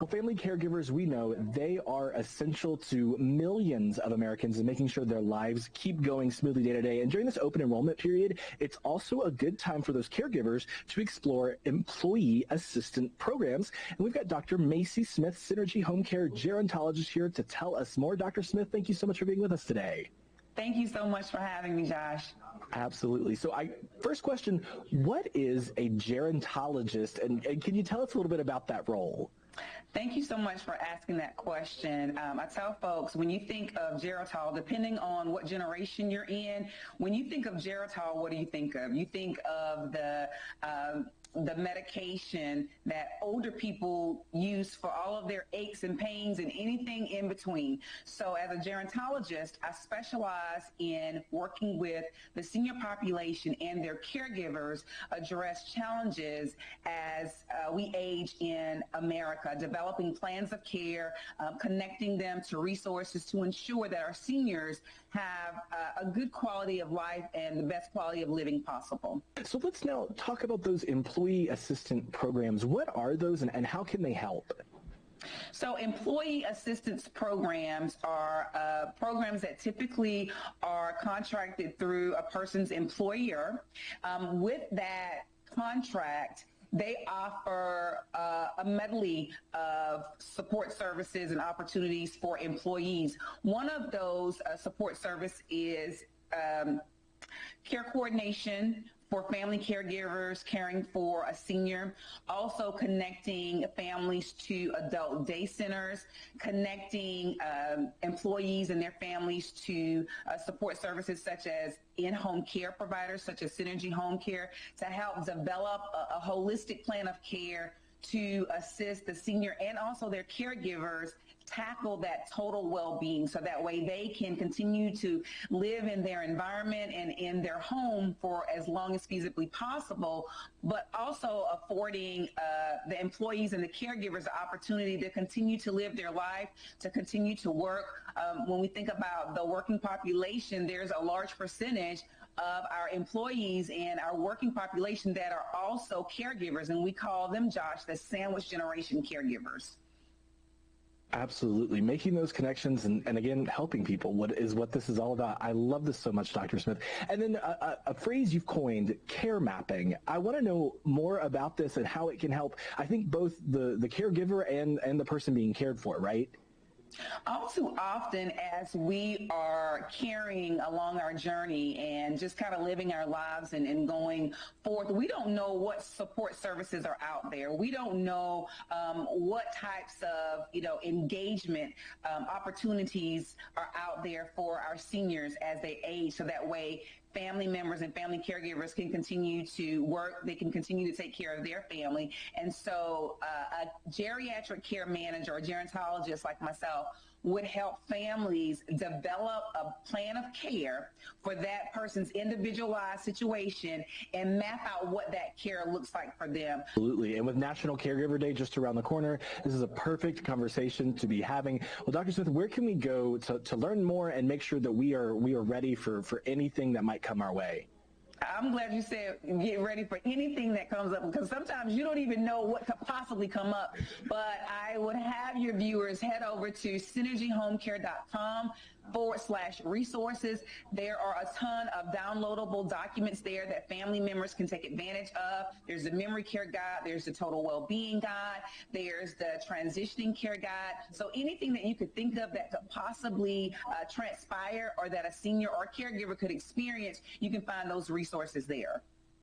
Well, family caregivers, we know they are essential to millions of Americans in making sure their lives keep going smoothly day to day. And during this open enrollment period, it's also a good time for those caregivers to explore employee assistant programs. And we've got Dr. Macie Smith, Synergy Home Care gerontologist, here to tell us more. Dr. Smith, thank you so much for being with us today. Thank you so much for having me, Josh. Absolutely. So first question, what is a gerontologist? And can you tell us a little bit about that role? Thank you so much for asking that question. I tell folks, when you think of gerontol, depending on what generation you're in, when you think of gerontol, what do you think of? You think of the medication that older people use for all of their aches and pains and anything in between. So as a gerontologist, I specialize in working with the senior population and their caregivers address challenges as we age in America, developing plans of care, connecting them to resources to ensure that our seniors have a good quality of life and the best quality of living possible. So let's now talk about those employee assistant programs. What are those and how can they help? So employee assistance programs are programs that typically are contracted through a person's employer. With that contract, they offer a medley of support services and opportunities for employees. One of those support services is care coordination for family caregivers caring for a senior, also connecting families to adult day centers, connecting employees and their families to support services such as in-home care providers, such as Synergy Home Care, to help develop a holistic plan of care to assist the senior and also their caregivers tackle that total well-being, so that way they can continue to live in their environment and in their home for as long as feasibly possible, but also affording the employees and the caregivers the opportunity to continue to live their life, to continue to work. When we think about the working population, there's a large percentage of our employees and our working population that are also caregivers, and we call them, Josh, the sandwich generation caregivers. Absolutely. Making those connections and again, helping people what this is all about. I love this so much, Dr. Smith. And then a phrase you've coined, care mapping. I want to know more about this and how it can help, I think, both the caregiver and the person being cared for, right? All too often, as we are carrying along our journey and just kind of living our lives and going forth, we don't know what support services are out there. We don't know what types of, engagement opportunities are out there for our seniors as they age, so that way family members and family caregivers can continue to work, they can continue to take care of their family. And so a geriatric care manager or gerontologist like myself would help families develop a plan of care for that person's individualized situation and map out what that care looks like for them. Absolutely. And with National Caregiver Day just around the corner, this is a perfect conversation to be having. Well, Dr. Smith, where can we go to learn more and make sure that we are ready for anything that might come our way? I'm glad you said get ready for anything that comes up, because sometimes you don't even know what could possibly come up. But I would have your viewers head over to synergyhomecare.com/resources. There are a ton of downloadable documents there that family members can take advantage of. There's a memory care guide, there's the total well-being guide, there's the transitioning care guide. So anything that you could think of that could possibly transpire or that a senior or caregiver could experience, you can find those resources there.